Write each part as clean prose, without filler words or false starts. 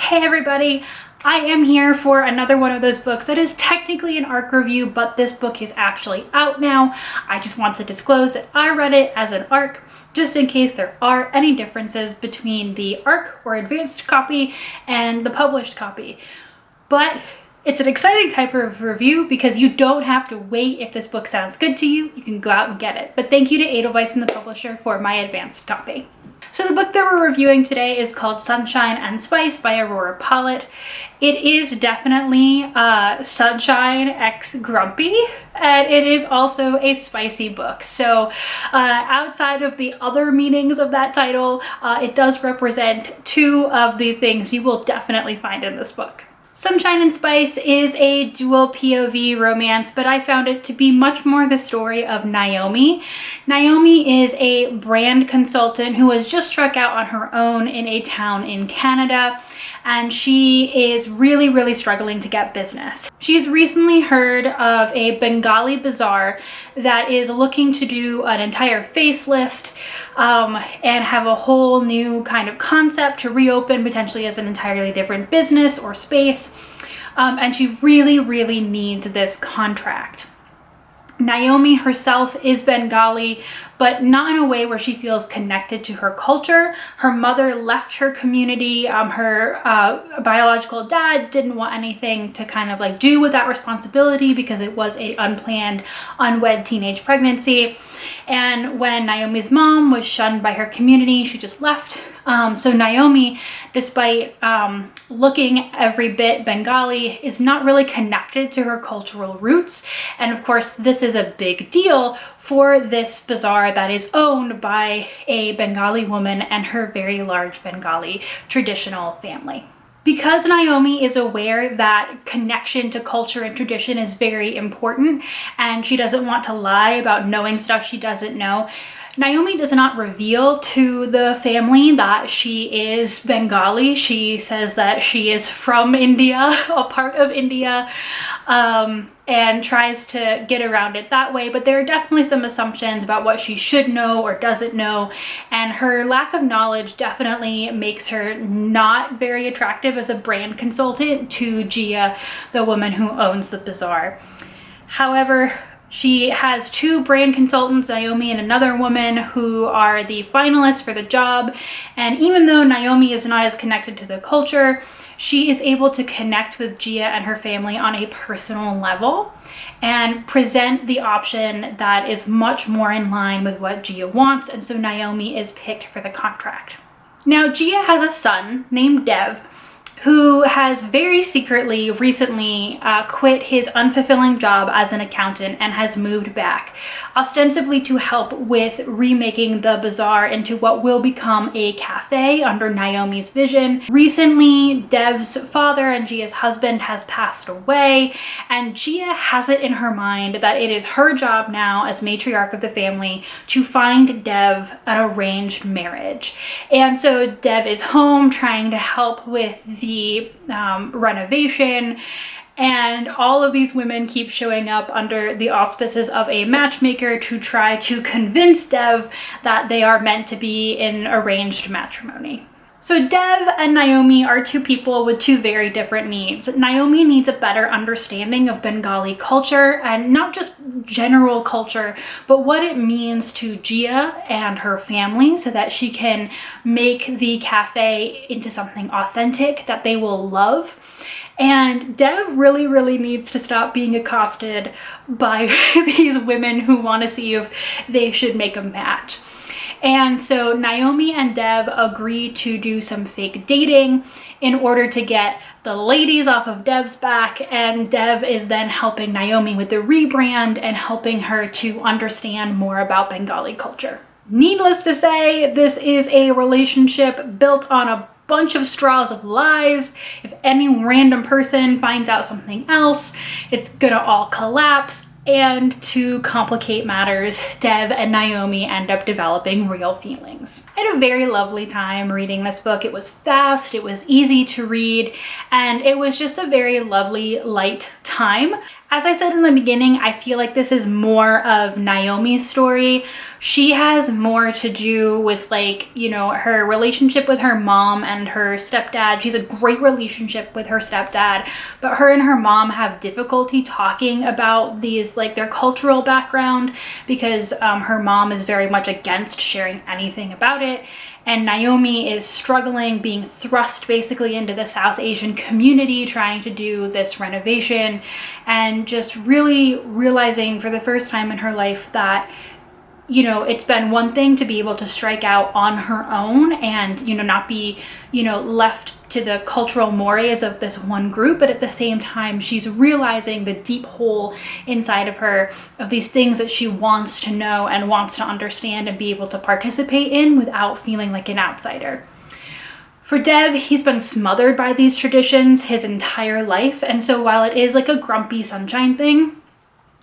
Hey everybody, I am here for another one of those books that is technically an ARC review, but this book is actually out now. I just want to disclose that I read it as an ARC, just in case there are any differences between the ARC or advanced copy and the published copy. But it's an exciting type of review because you don't have to wait. If this book sounds good to you, you can go out and get it. But thank you to Edelweiss and the publisher for my advanced copy. So the book that we're reviewing today is called Sunshine and Spice by Aurora Pollitt. It is definitely Sunshine x Grumpy, and it is also a spicy book. So outside of the other meanings of that title, it does represent two of the things you will definitely find in this book. Sunshine and Spice is a dual POV romance, but I found it to be much more the story of Naomi. Naomi is a brand consultant who has just struck out on her own in a town in Canada, and she is really struggling to get business. She's recently heard of a Bengali bazaar that is looking to do an entire facelift and have a whole new kind of concept to reopen, potentially as an entirely different business or space. And she really needs this contract. Naomi herself is Bengali, but not in a way where she feels connected to her culture. Her mother left her community. Her biological dad didn't want anything to kind of like do with that responsibility because it was a unplanned, unwed teenage pregnancy. And when Naomi's mom was shunned by her community, she just left. So Naomi, despite looking every bit Bengali, is not really connected to her cultural roots. And of course, this is a big deal for this bazaar that is owned by a Bengali woman and her very large Bengali traditional family. Because Naomi is aware that connection to culture and tradition is very important, and she doesn't want to lie about knowing stuff she doesn't know, Naomi does not reveal to the family that she is Bengali. She says that she is from India, a part of India, and tries to get around it that way. But there are definitely some assumptions about what she should know or doesn't know, and her lack of knowledge definitely makes her not very attractive as a brand consultant to Gia, the woman who owns the bazaar. However, she has two brand consultants, Naomi and another woman, who are the finalists for the job. And even though Naomi is not as connected to the culture, she is able to connect with Gia and her family on a personal level and present the option that is much more in line with what Gia wants. And so Naomi is picked for the contract. Now, Gia has a son named Dev, who has very secretly recently quit his unfulfilling job as an accountant and has moved back, ostensibly to help with remaking the bazaar into what will become a cafe under Naomi's vision. Recently, Dev's father and Gia's husband has passed away, and Gia has it in her mind that it is her job now as matriarch of the family to find Dev an arranged marriage. And so Dev is home trying to help with the renovation, and all of these women keep showing up under the auspices of a matchmaker to try to convince Dev that they are meant to be in arranged matrimony. So Dev and Naomi are two people with two very different needs. Naomi needs a better understanding of Bengali culture, and not just general culture, but what it means to Gia and her family so that she can make the cafe into something authentic that they will love. And Dev really needs to stop being accosted by these women who want to see if they should make a match. And so Naomi and Dev agree to do some fake dating in order to get the ladies off of Dev's back, and Dev is then helping Naomi with the rebrand and helping her to understand more about Bengali culture. Needless to say, this is a relationship built on a bunch of straws of lies. If any random person finds out something else, it's gonna all collapse. And to complicate matters, Dev and Naomi end up developing real feelings. I had a very lovely time reading this book. It was fast, it was easy to read, and it was just a very lovely, light time. As I said in the beginning, I feel like this is more of Naomi's story. She has more to do with, like, you know, her relationship with her mom and her stepdad. She's a great relationship with her stepdad, but her and her mom have difficulty talking about these, like, their cultural background, because her mom is very much against sharing anything about it. And Naomi is struggling, being thrust basically into the South Asian community, trying to do this renovation, and just really realizing for the first time in her life that, you know, it's been one thing to be able to strike out on her own and, you know, not be, you know, left to the cultural mores of this one group, but at the same time, she's realizing the deep hole inside of her of these things that she wants to know and wants to understand and be able to participate in without feeling like an outsider. For Dev, he's been smothered by these traditions his entire life, and so while it is like a grumpy sunshine thing,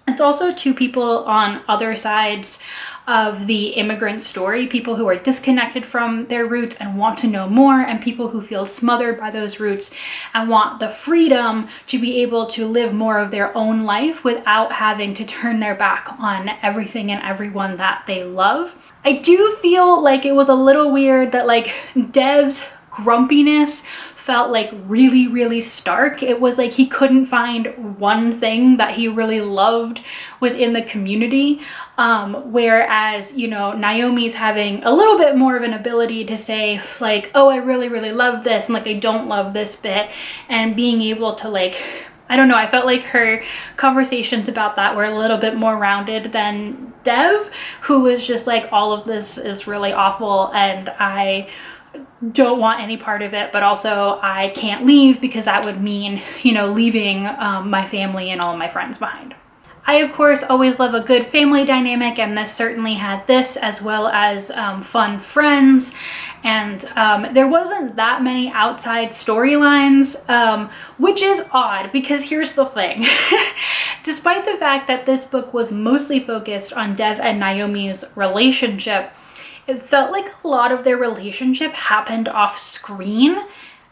it's also two people on other sides of the immigrant story, people who are disconnected from their roots and want to know more, and people who feel smothered by those roots and want the freedom to be able to live more of their own life without having to turn their back on everything and everyone that they love. I do feel like it was a little weird that, like, Dev's grumpiness felt like really, really stark. It was like he couldn't find one thing that he really loved within the community. Whereas, you know, Naomi's having a little bit more of an ability to say, like, oh, I really, really love this, and like, I don't love this bit, and being able to, like, I don't know, I felt like her conversations about that were a little bit more rounded than Dev, who was just like, all of this is really awful and I don't want any part of it, but also I can't leave because that would mean, you know, leaving my family and all my friends behind. I, of course, always love a good family dynamic, and this certainly had this, as well as fun friends. And there wasn't that many outside storylines, which is odd, because here's the thing. Despite the fact that this book was mostly focused on Dev and Naomi's relationship, it felt like a lot of their relationship happened off screen.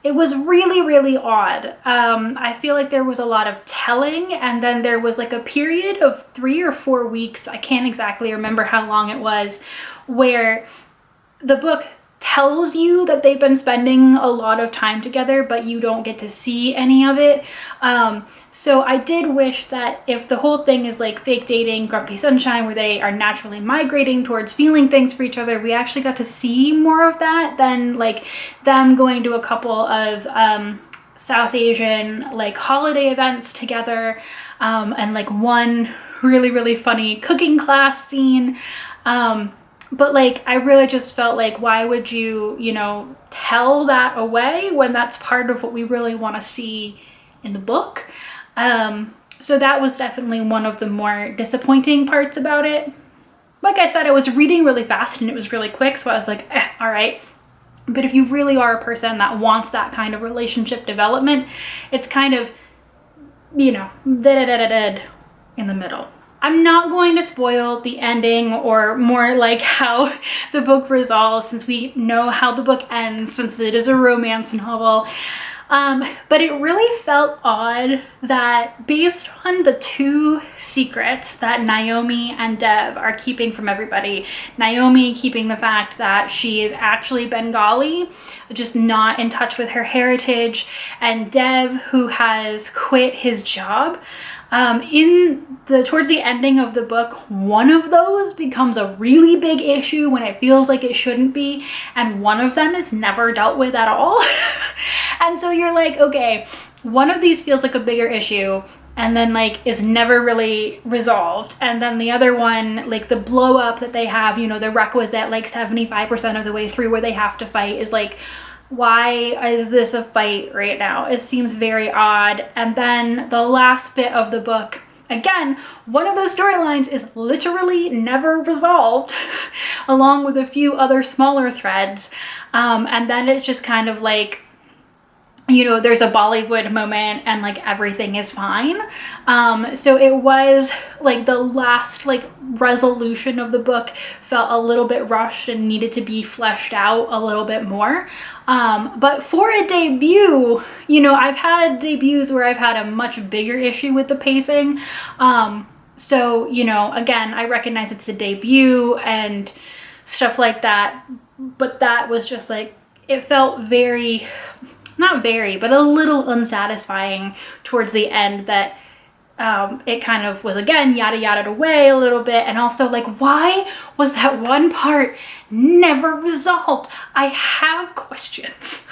It was really, really odd. I feel like there was a lot of telling, and then there was like a period of 3 or 4 weeks, I can't exactly remember how long it was, where the book tells you that they've been spending a lot of time together, but you don't get to see any of it. So I did wish that if the whole thing is like fake dating, grumpy sunshine, where they are naturally migrating towards feeling things for each other, we actually got to see more of that than like them going to a couple of South Asian like holiday events together, and like one really, really funny cooking class scene. But like, I really just felt like, why would you, you know, tell that away when that's part of what we really want to see in the book? So that was definitely one of the more disappointing parts about it. Like I said, I was reading really fast and it was really quick, so I was like, all right. But if you really are a person that wants that kind of relationship development, it's kind of, you know, dead in the middle. I'm not going to spoil the ending or more like how the book resolves, since we know how the book ends, since it is a romance novel. But it really felt odd that based on the 2 secrets that Naomi and Dev are keeping from everybody, Naomi keeping the fact that she is actually Bengali, just not in touch with her heritage, and Dev, who has quit his job, towards the ending of the book, one of those becomes a really big issue when it feels like it shouldn't be, and one of them is never dealt with at all. And so you're like, okay, one of these feels like a bigger issue and then like is never really resolved, and then the other one, like the blow up that they have, you know, the requisite like 75% of the way through where they have to fight, is like, why is this a fight right now? It seems very odd. And then the last bit of the book, again, one of those storylines is literally never resolved, along with a few other smaller threads. And then it's just kind of like, you know, there's a Bollywood moment and like everything is fine. So it was like the last like resolution of the book felt a little bit rushed and needed to be fleshed out a little bit more. But for a debut, you know, I've had debuts where I've had a much bigger issue with the pacing. So, you know, again, I recognize it's a debut and stuff like that, but that was just like, it felt very, not very, but a little unsatisfying towards the end, that it kind of was, again, yada yada away a little bit. And also, like, why was that one part never resolved? I have questions.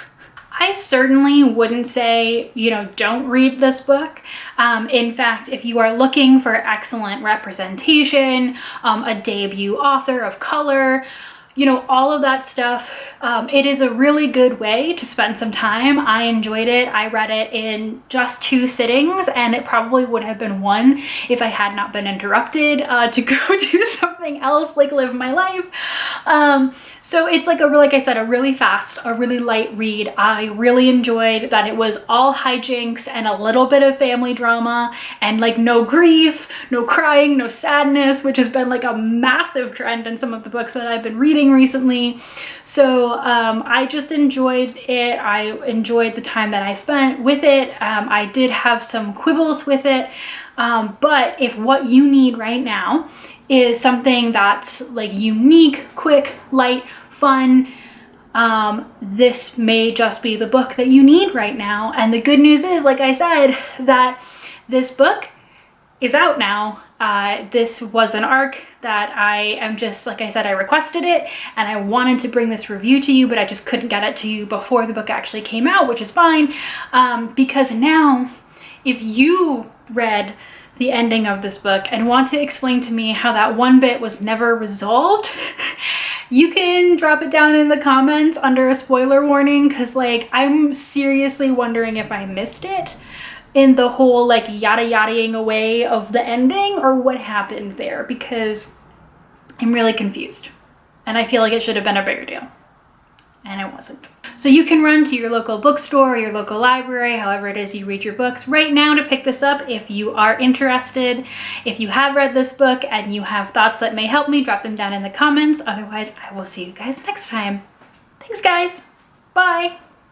I certainly wouldn't say, you know, don't read this book. In fact, if you are looking for excellent representation, a debut author of color, you know, all of that stuff, it is a really good way to spend some time. I enjoyed it. I read it in just 2 sittings, and it probably would have been 1 if I had not been interrupted to go do something else, like live my life. So it's like like I said, a really fast, a really light read. I really enjoyed that it was all hijinks and a little bit of family drama, and like no grief, no crying, no sadness, which has been like a massive trend in some of the books that I've been reading recently. So I just enjoyed it. I enjoyed the time that I spent with it. I did have some quibbles with it, but if what you need right now is something that's like unique, quick, light, fun, this may just be the book that you need right now. And the good news is, like I said, that this book is out now. This was an arc that I am just, like I said, I requested it and I wanted to bring this review to you, but I just couldn't get it to you before the book actually came out, which is fine. Because now, if you read the ending of this book and want to explain to me how that one bit was never resolved, you can drop it down in the comments under a spoiler warning, because like I'm seriously wondering if I missed it in the whole like yada yadaing away of the ending, or what happened there, because I'm really confused and I feel like it should have been a bigger deal, and it wasn't. So you can run to your local bookstore or your local library, however it is you read your books, right now to pick this up if you are interested. If you have read this book and you have thoughts that may help me, drop them down in the comments. Otherwise, I will see you guys next time. Thanks, guys. Bye.